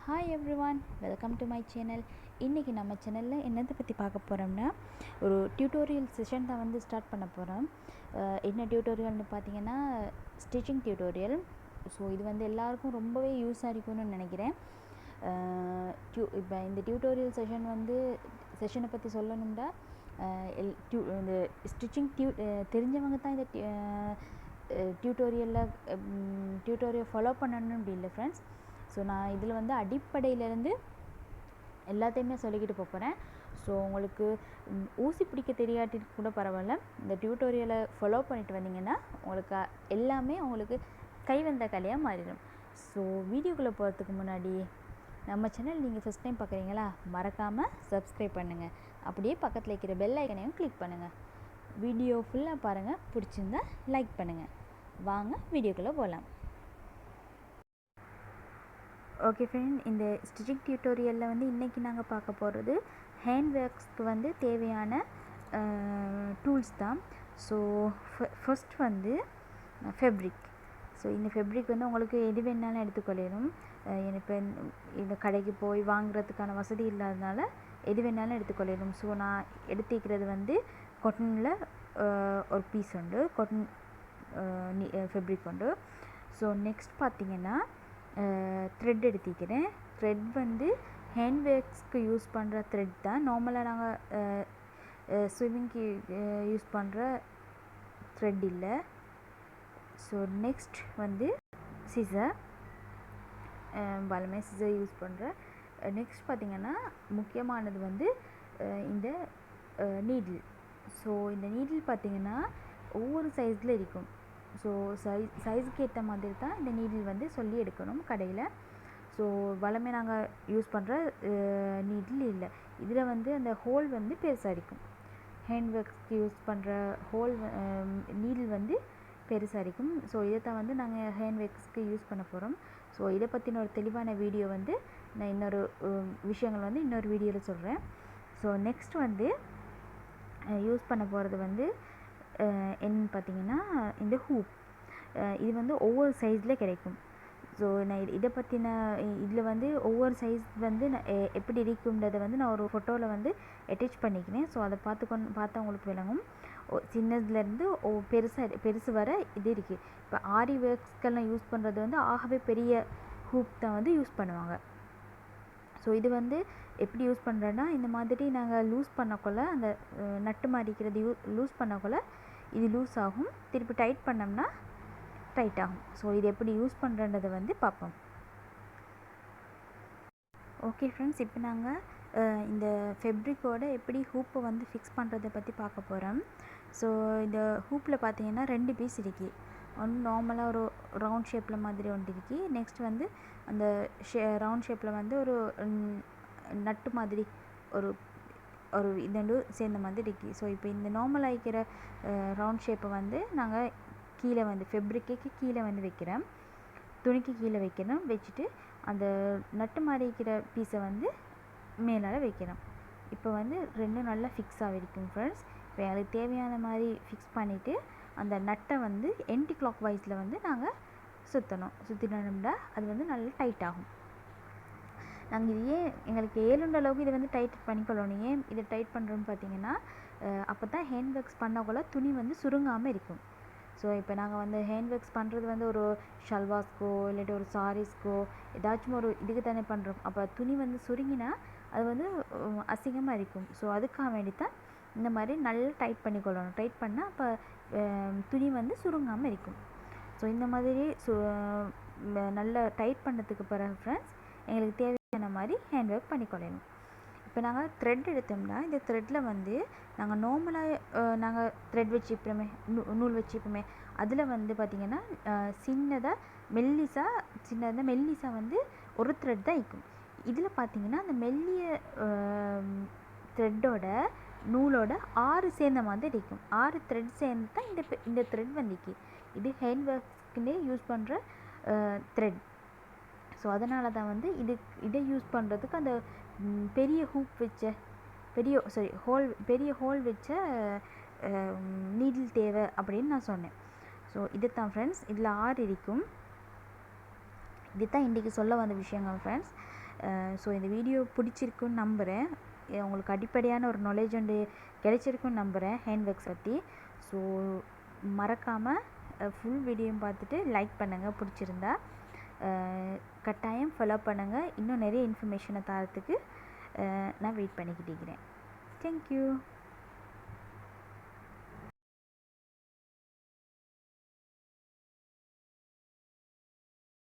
Hi everyone, welcome to my channel. இன்றைக்கி நம்ம சேனலில் என்னத்தை பற்றி பார்க்க போகிறோம்னா, ஒரு டியூட்டோரியல் செஷன் தான் வந்து ஸ்டார்ட் பண்ண போகிறோம். என்ன டியூட்டோரியல்னு பார்த்தீங்கன்னா, ஸ்டிச்சிங் டியூட்டோரியல். ஸோ இது வந்து எல்லாருக்கும் ரொம்பவே யூஸாக இருக்கும்னு நினைக்கிறேன். இப்போ இந்த டியூட்டோரியல் செஷனை பற்றி சொல்லணும்னா, இந்த ஸ்டிச்சிங் தெரிஞ்சவங்க தான் இந்த டியூட்டோரியல் ஃபாலோ பண்ணணும்னு அப்படி இல்லை ஃப்ரெண்ட்ஸ். ஸோ நான் இதில் வந்து அடிப்படையிலேருந்து எல்லாத்தையுமே சொல்லிக்கிட்டு போகிறேன். ஸோ உங்களுக்கு ஊசி பிடிக்க தெரியாட்டி கூட பரவாயில்ல, இந்த டியூட்டோரியலை ஃபாலோ பண்ணிட்டு வந்தீங்கன்னா உங்களுக்கு எல்லாமே உங்களுக்கு கைவந்த கலையாக மாறிடும். ஸோ வீடியோக்குள்ளே போகிறதுக்கு முன்னாடி நம்ம சேனல் நீங்கள் ஃபஸ்ட் டைம் பார்க்குறீங்களா, மறக்காமல் சப்ஸ்கிரைப் பண்ணுங்கள். அப்படியே பக்கத்தில் இருக்கிற பெல் ஐக்கனையும் கிளிக் பண்ணுங்கள். வீடியோ ஃபுல்லாக பாருங்கள், பிடிச்சிருந்தா லைக் பண்ணுங்கள். வாங்க வீடியோக்குள்ளே போகலாம். ஓகே ஃப்ரெண்ட், இந்த ஸ்டிச்சிங் டியூட்டோரியலில் வந்து இன்றைக்கி நாங்கள் பார்க்க போகிறது ஹேண்ட் ஒர்க்ஸ்க்கு வந்து தேவையான டூல்ஸ் தான். ஸோ ஃபஸ்ட் வந்து ஃபேப்ரிக். ஸோ இந்த ஃபேப்ரிக் வந்து உங்களுக்கு எது வேணாலும் எடுத்துக்கொள்ளணும். இப்போ இந்த கடைக்கு போய் வாங்குறதுக்கான வசதி இல்லாதனால எது வேணாலும் எடுத்துக்கொள்ளணும். ஸோ நான் எடுத்துக்கிறது வந்து காட்டனில் ஒரு பீஸ் உண்டு, காட்டன் ஃபேப்ரிக் உண்டு. ஸோ நெக்ஸ்ட் பார்த்திங்கன்னா த்ரெட் எடுத்துக்கிறேன். த்ரெட் வந்து ஹேண்ட் ஒர்க்ஸ்க்கு யூஸ் பண்ணுற த்ரெட் தான். நார்மலாக நாங்கள் ஸ்விம்மிங்க்கு யூஸ் பண்ணுற த்ரெட் இல்லை. ஸோ நெக்ஸ்ட் வந்து சிசர், பலமே சிசர் யூஸ் பண்ணுறேன். நெக்ஸ்ட் பார்த்திங்கன்னா முக்கியமானது வந்து இந்த நீடில். ஸோ இந்த நீடில் பார்த்திங்கன்னா ஒவ்வொரு சைஸில் இருக்கும். ஸோ சைஸுக்கு ஏற்ற மாதிரி தான் இந்த நீடில் வந்து சொல்லி எடுக்கணும் கடையில். ஸோ வளமே நாங்கள் யூஸ் பண்ணுற நீடில் இல்லை. இதில் வந்து அந்த ஹோல் வந்து பெருசாக இருக்கும். ஹேண்ட் ஒர்க்ஸ்க்கு யூஸ் பண்ணுற ஹோல் நீடில் வந்து பெருசாக இருக்கும். ஸோ இதை தான் வந்து நாங்கள் ஹேண்ட் ஒர்க்ஸ்க்கு யூஸ் பண்ண போகிறோம். ஸோ இதை பற்றின ஒரு தெளிவான வீடியோ வந்து நான் இன்னொரு விஷயங்கள் வந்து இன்னொரு வீடியோவில் சொல்கிறேன். ஸோ நெக்ஸ்ட் வந்து யூஸ் பண்ண போகிறது வந்து என்னன்னு பார்த்தீங்கன்னா இந்த ஹூப். இது வந்து ஒவ்வொரு சைஸில் கிடைக்கும். ஸோ நான் இதை பற்றின இதில் வந்து ஒவ்வொரு சைஸ் வந்து எப்படி இருக்குன்றதை வந்து நான் ஒரு ஃபோட்டோவில் வந்து அட்டாச் பண்ணிக்கிறேன். ஸோ அதை பார்த்தா உங்களுக்கு விளங்கும். சின்னதுலேருந்து பெருசு வர இது இருக்குது. இப்போ ஆரி ஒர்க்ஸ்க்கெல்லாம் யூஸ் பண்ணுறது வந்து ஆகவே பெரிய ஹூப் தான் வந்து யூஸ் பண்ணுவாங்க. ஸோ இது வந்து எப்படி யூஸ் பண்ணுறேன்னா, இந்த மாதிரி நாங்கள் லூஸ் பண்ணக்குள்ள அந்த நட்டு மாறிக்கிறது லூஸ் பண்ணக்குள்ள இது லூஸ் ஆகும், திருப்பி டைட் பண்ணோம்னா டைட் ஆகும். ஸோ இது எப்படி யூஸ் பண்ணுறன்றதை வந்து பார்ப்போம். ஓகே ஃப்ரெண்ட்ஸ், இப்போ நாங்கள் இந்த ஃபேப்ரிக்கோட எப்படி ஹூப்பை வந்து ஃபிக்ஸ் பண்ணுறதை பற்றி பார்க்க போகிறோம். ஸோ இந்த ஹூப்பில் பார்த்தீங்கன்னா 2 பீஸ் இருக்குது. ஒன்று நார்மலாக ஒரு ரவுண்ட் ஷேப்பில் மாதிரி ஒன்று இருக்குது. நெக்ஸ்ட் வந்து அந்த ரவுண்ட் ஷேப்பில் வந்து ஒரு நட்டு மாதிரி ஒரு ஒரு இதண்டு சேர்ந்த மாதிரி இருக்குது. ஸோ இப்போ இந்த நார்மல் ஆகிக்கிற ரவுண்ட் ஷேப்பை வந்து நாங்கள் கீழே வந்து ஃபேப்ரிக்கு கீழே வந்து வைக்கிறோம், துணிக்கு கீழே வைக்கணும். வச்சுட்டு அந்த நட்டு மாதிரி இருக்கிற பீஸை வந்து மேலால் வைக்கிறோம். இப்போ வந்து ரெண்டும் நல்லா ஃபிக்ஸ் ஆகிருக்கும் ஃப்ரெண்ட்ஸ். இப்போ எங்களுக்கு தேவையான மாதிரி ஃபிக்ஸ் பண்ணிவிட்டு அந்த நட்டை வந்து என்டி கிளாக் வைஸில் வந்து நாங்கள் சுற்றினோம்னா அது வந்து நல்லா டைட் ஆகும். நாங்கள் இது எங்களுக்கு ஏழுன்ற அளவுக்கு இதை வந்து டைட் பண்ணிக்கொள்ளணும். ஏன் இதை டைட் பண்ணுறோன்னு பார்த்தீங்கன்னா, அப்போ தான் ஹேண்ட் ஒர்க்ஸ் பண்ணக்குள்ள துணி வந்து சுருங்காமல் இருக்கும். ஸோ இப்போ நாங்கள் வந்து ஹேண்ட் ஒர்க்ஸ் பண்ணுறது வந்து ஒரு ஷல்வாஸ்க்கோ இல்லாட்டி ஒரு சாரீஸ்க்கோ ஏதாச்சும் ஒரு இதுக்கு தானே பண்ணுறோம். அப்போ துணி வந்து சுருங்கினா அது வந்து அசிங்கமாக இருக்கும். ஸோ அதுக்காக வேண்டி தான் இந்த மாதிரி நல்லா டைட் பண்ணிக்கொள்ளணும். டைட் பண்ணால் அப்போ துணி வந்து சுருங்காமல் இருக்கும். ஸோ இந்த மாதிரி நல்லா டைட் பண்ணதுக்கு பிறகு ஃப்ரெண்ட்ஸ் எங்களுக்கு தேவையான மாதிரி ஹேண்ட் ஒர்க் பண்ணிக்கொள்ளணும். இப்போ நாங்கள் த்ரெட் எடுத்தோம்னா இந்த த்ரெட்டில் வந்து நாங்கள் நார்மலாக நாங்கள் த்ரெட் வச்சுப்போமே, நூல் வச்சுப்போமே, அதில் வந்து பார்த்திங்கன்னா சின்னதாக மெல்லிஸாக வந்து ஒரு த்ரெட் தான் இருக்கும். இதில் பார்த்திங்கன்னா அந்த மெல்லிய த்ரெட்டோட நூலோட 6 சேர்ந்த மாதிரி இருக்கும். 6 த்ரெட் சேர்ந்து தான் இந்த த்ரெட் வந்துக்கு. இது ஹேண்ட் ஒர்க்ஸ்க்குன்னே யூஸ் பண்ணுற த்ரெட். ஸோ அதனால தான் வந்து இதை யூஸ் பண்ணுறதுக்கு அந்த பெரிய ஹூப் வச்ச பெரிய ஹோல் வச்ச நீடில் தேவை அப்படின்னு நான் சொன்னேன். ஸோ இது தான் ஃப்ரெண்ட்ஸ், இதில் 6 இருக்கும். இது தான் இன்றைக்கி சொல்ல வந்த விஷயங்கள் ஃப்ரெண்ட்ஸ். ஸோ இந்த வீடியோ பிடிச்சிருக்குன்னு நம்புகிறேன். உங்களுக்கு அடிப்படையான ஒரு நாலேஜ் ஒன்று கிடைச்சிருக்குன்னு நம்புகிறேன் ஹேண்ட் ஒர்க்ஸ் பற்றி. ஸோ மறக்காமல் ஃபுல் வீடியோவும் பார்த்துட்டு லைக் பண்ணுங்கள். பிடிச்சிருந்தா கட்டாயம் ஃபாலோ பண்ணுங்கள். இன்னும் நிறைய இன்ஃபர்மேஷனை தரத்துக்கு நான் வெயிட் பண்ணிக்கிட்டு இருக்கிறேன். தேங்க்யூ.